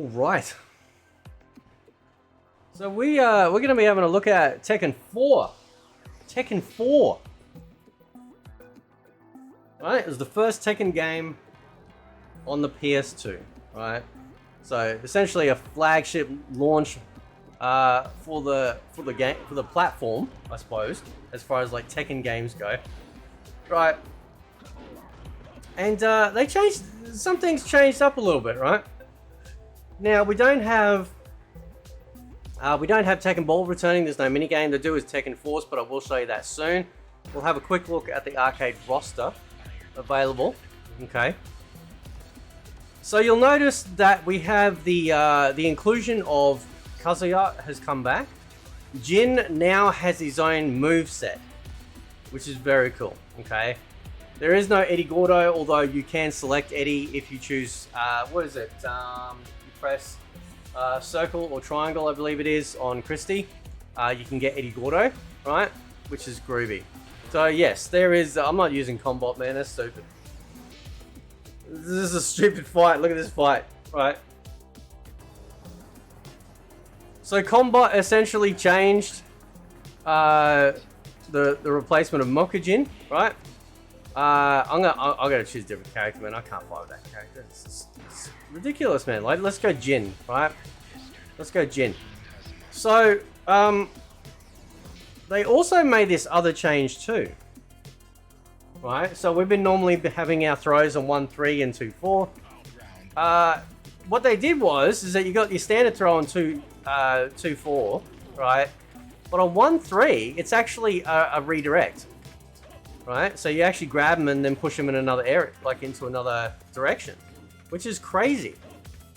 All right. So we're going to be having a look at Tekken 4. Tekken 4. Right, it was the first Tekken game on the PS2, right? So essentially a flagship launch for the platform, I suppose, as far as like Tekken games go, right? And they changed some things, changed up a little bit, right? Now we don't have Tekken Ball returning. There's no minigame to do as Tekken Force, but I will show you that soon. We'll have a quick look at the arcade roster available. Okay. So you'll notice that we have the inclusion of Kazuya has come back. Jin now has his own move set, which is very cool. Okay. There is no Eddie Gordo, although you can select Eddie if you choose. What is it? You press circle or triangle, I believe it is, on Christie. You can get Eddie Gordo, right? Which is groovy. So yes, there is. I'm not using Combot, man. That's stupid. This is a stupid fight. Look at this fight, right? So Combot essentially changed the replacement of Mokujin, right? I'm gonna choose a different character, man. I can't fight with that character. It's ridiculous, man. Like, let's go Jin, right? Let's go Jin. So they also made this other change too, right? So we've been normally having our throws on 1-3 and 2-4. What they did is that you got your standard throw on 2-4, right? But on 1-3, it's actually a redirect, right? So you actually grab them and then push them in another area, like into another direction, which is crazy.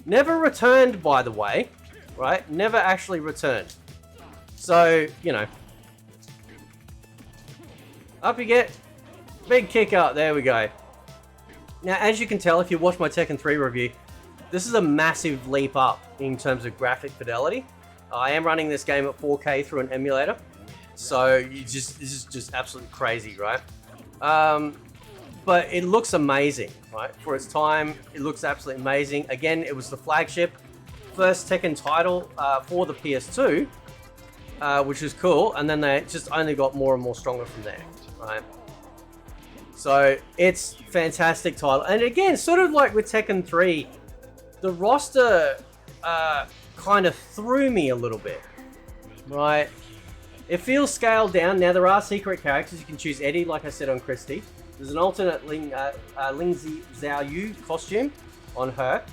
Never returned, by the way, right? Never actually returned. So, you know, up you get. Big kick up. There we go. Now, as you can tell, if you watch my Tekken 3 review, this is a massive leap up in terms of graphic fidelity. I am running this game at 4K through an emulator, so this is just absolutely crazy, right? But it looks amazing, right? For its time, it looks absolutely amazing. Again, it was the flagship first Tekken title for the PS2, which is cool, and then they just only got more and more stronger from there, right? So it's fantastic title, and again, sort of like with Tekken 3, the roster kind of threw me a little bit, right? It feels scaled down. Now there are secret characters. You can choose Eddie, like I said, on Christie. There's an alternate Ling Xiao Yu costume on her.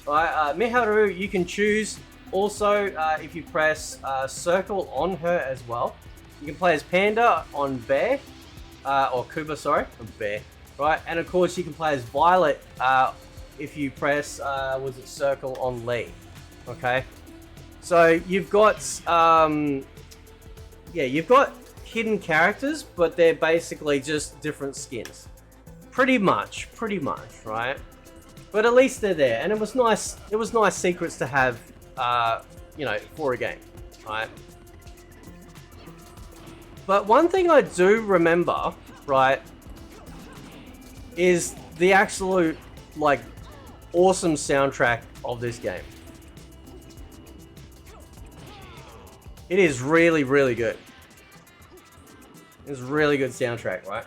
Right, Miharu you can choose also if you press circle on her as well. You can play as Panda on Bear, or Kuba, sorry, on Bear. Right, and of course you can play as Violet if you press was it circle on Lee. Okay, so you've got you've got hidden characters, but they're basically just different skins. Pretty much, right? But at least they're there, and it was nice. It was nice secrets to have, you know, for a game, right? But one thing I do remember, right, is the absolute, like, awesome soundtrack of this game. It is really, really good. It's a really good soundtrack, right?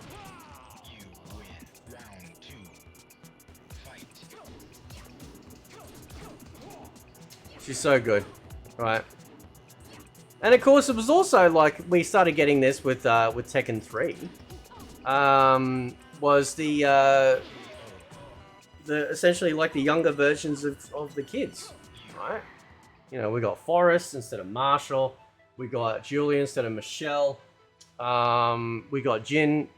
She's so good, right? And of course, it was also like we started getting this with Tekken 3. Was the essentially like the younger versions of the kids, right? You know, we got Forrest instead of Marshall. We got Julia instead of Michelle. We got Jin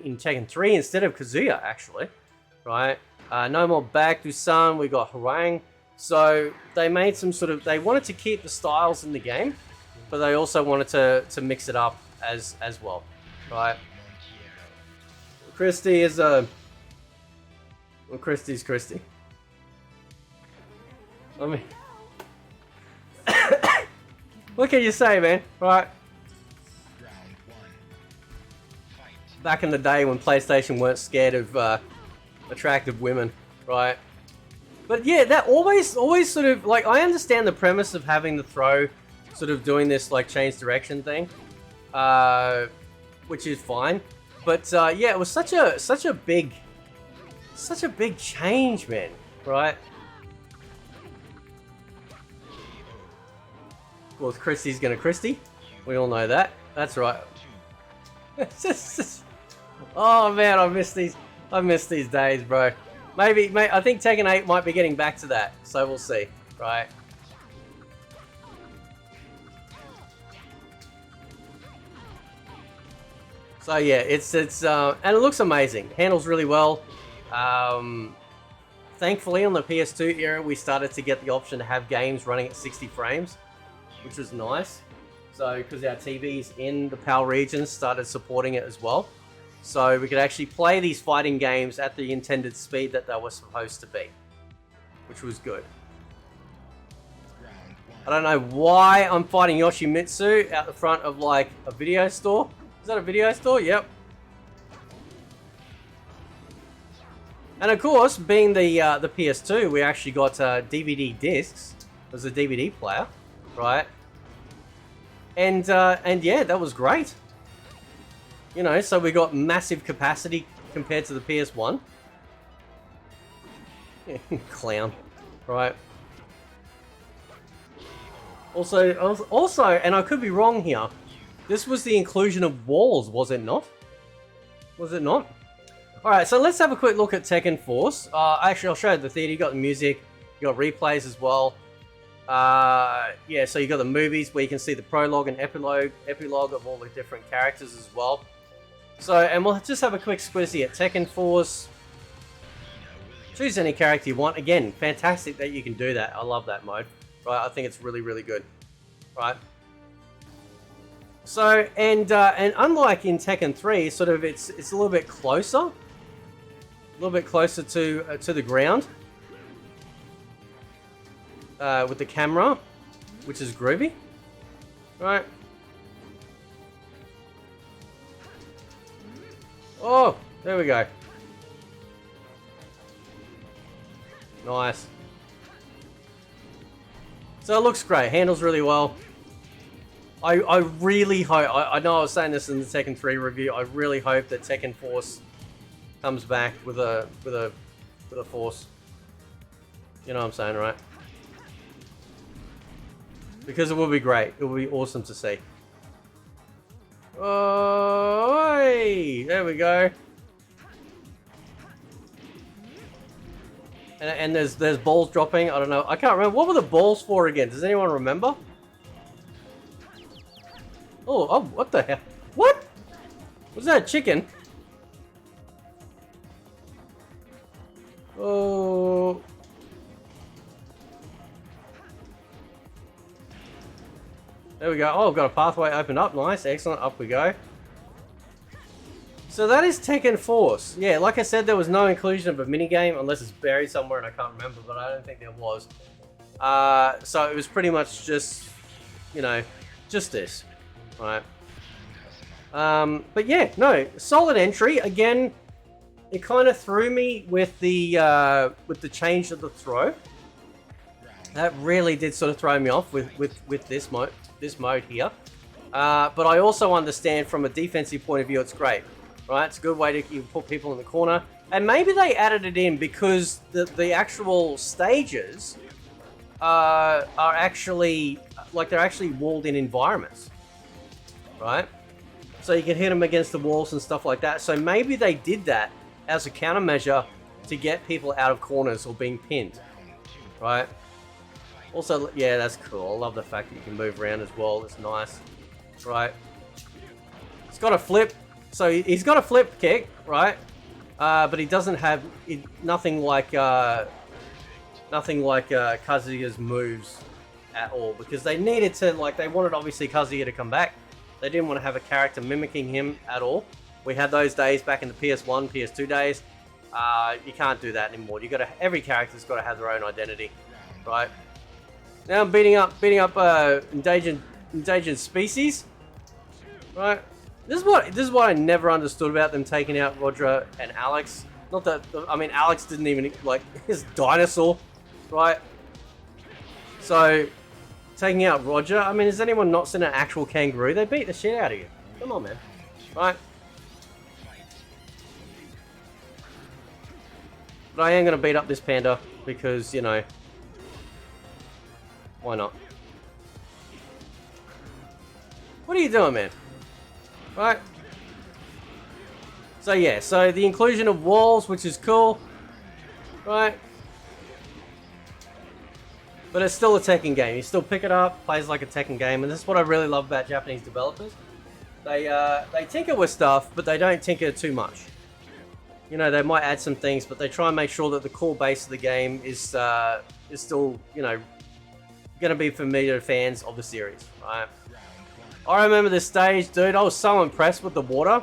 in Tekken 3 instead of Kazuya, actually, right? No more Baek-do-san. We got Hwarang. So they made some sort of. They wanted to keep the styles in the game, but they also wanted to mix it up as well, right? Christie is well, Christie's Christie. I mean, what can you say, man? Right? Back in the day when PlayStation weren't scared of attractive women, right? But yeah, that always sort of like, I understand the premise of having the throw, sort of doing this like change direction thing, which is fine. But yeah, it was such a big change, man. Right? Well, Christie's gonna Christie. We all know that. That's right. Oh man, I miss these days, bro. Maybe I think Tekken 8 might be getting back to that, so we'll see, right? So yeah, it's and it looks amazing. Handles really well. Thankfully, on the PS2 era, we started to get the option to have games running at 60 frames, which was nice. So, because our TVs in the PAL regions started supporting it as well. So we could actually play these fighting games at the intended speed that they were supposed to be, which was good. I don't know why I'm fighting Yoshimitsu out the front of like a video store. Is that a video store? Yep. And of course, being the PS2, we actually got DVD discs. It was a DVD player, right? And yeah, that was great. You know, so we got massive capacity compared to the PS1. Clown, right? Also, and I could be wrong here, this was the inclusion of walls, was it not? Was it not? Alright, so let's have a quick look at Tekken Force. Actually, I'll show you the theater. You got the music, you got replays as well. Yeah, so you got the movies where you can see the prologue and epilogue of all the different characters as well. So, and we'll just have a quick squizzy at Tekken Force. Choose any character you want. Again, fantastic that you can do that. I love that mode. Right, I think it's really, really good. Right. So, and unlike in Tekken 3, sort of it's a little bit closer. A little bit closer to the ground. With the camera, which is groovy. Right. Oh, there we go. Nice. So it looks great. Handles really well. I really hope. I know I was saying this in the Tekken 3 review. I really hope that Tekken Force comes back with a force. You know what I'm saying, right? Because it will be great. It will be awesome to see. Oh, hey, there we go. And there's balls dropping. I don't know. I can't remember. What were the balls for again? Does anyone remember? Oh, what the hell? What? Was that a chicken? Oh. There we go. Oh, I've got a pathway opened up. Nice. Excellent. Up we go. So that is Tekken Force. Yeah, like I said, there was no inclusion of a minigame, unless it's buried somewhere and I can't remember, but I don't think there was. So it was pretty much just, you know, just this. Right. But yeah, no. Solid entry. Again, it kind of threw me with the change of the throw. That really did sort of throw me off with this mode here. But I also understand from a defensive point of view, it's great. Right, it's a good way to put people in the corner. And maybe they added it in because the actual stages are actually, like, they're actually walled in environments. Right? So you can hit them against the walls and stuff like that. So maybe they did that as a countermeasure to get people out of corners or being pinned. Right? Also, yeah, that's cool. I love the fact that you can move around as well. It's nice. Right? It's got a flip. So he's got a flip kick, right? But he doesn't have nothing like Kazuya's moves at all, because they needed to, like, they wanted obviously Kazuya to come back. They didn't want to have a character mimicking him at all. We had those days back in the PS1, PS2 days. You can't do that anymore. Every character's got to have their own identity, right? Now I'm beating up endangered species, right? This is what I never understood about them taking out Roger and Alex. Not that, I mean, Alex didn't even, like, his dinosaur right? So, taking out Roger, I mean, has anyone not seen an actual kangaroo? They beat the shit out of you. Come on, man. Right? But I am going to beat up this panda because, you know, why not? What are you doing, man? Right? So yeah, so the inclusion of walls, which is cool. Right? But it's still a Tekken game. You still pick it up, plays like a Tekken game, and this is what I really love about Japanese developers. They tinker with stuff, but they don't tinker too much. You know, they might add some things, but they try and make sure that the core base of the game is still, you know, going to be familiar to fans of the series, right? I remember this stage, dude. I was so impressed with the water.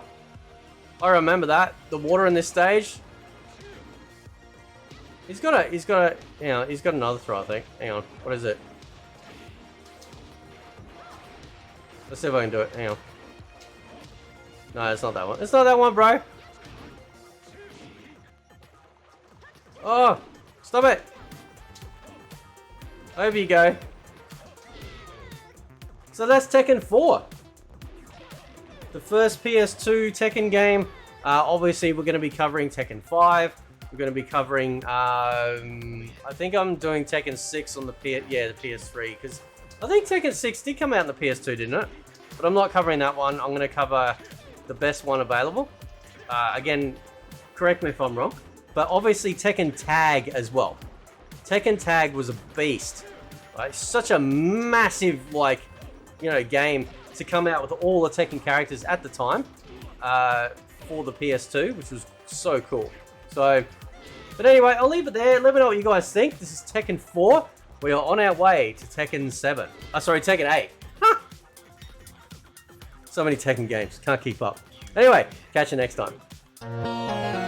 I remember that. The water in this stage. He's got another throw, I think. Hang on. What is it? Let's see if I can do it. Hang on. No, it's not that one. It's not that one, bro. Oh, stop it. Over you go. So that's Tekken 4. The first PS2 Tekken game. Obviously, we're going to be covering Tekken 5. We're going to be covering, I think I'm doing Tekken 6 on the PS3. Because I think Tekken 6 did come out on the PS2, didn't it? But I'm not covering that one. I'm going to cover the best one available. Again, correct me if I'm wrong. But obviously Tekken Tag as well. Tekken Tag was a beast. Right? Such a massive, like, you know, game to come out with all the Tekken characters at the time for the PS2, which was so cool. So, but anyway, I'll leave it there. Let me know what you guys think. This is Tekken 4. We are on our way to Tekken 7. Sorry, Tekken 8. Huh. So many Tekken games. Can't keep up. Anyway, catch you next time.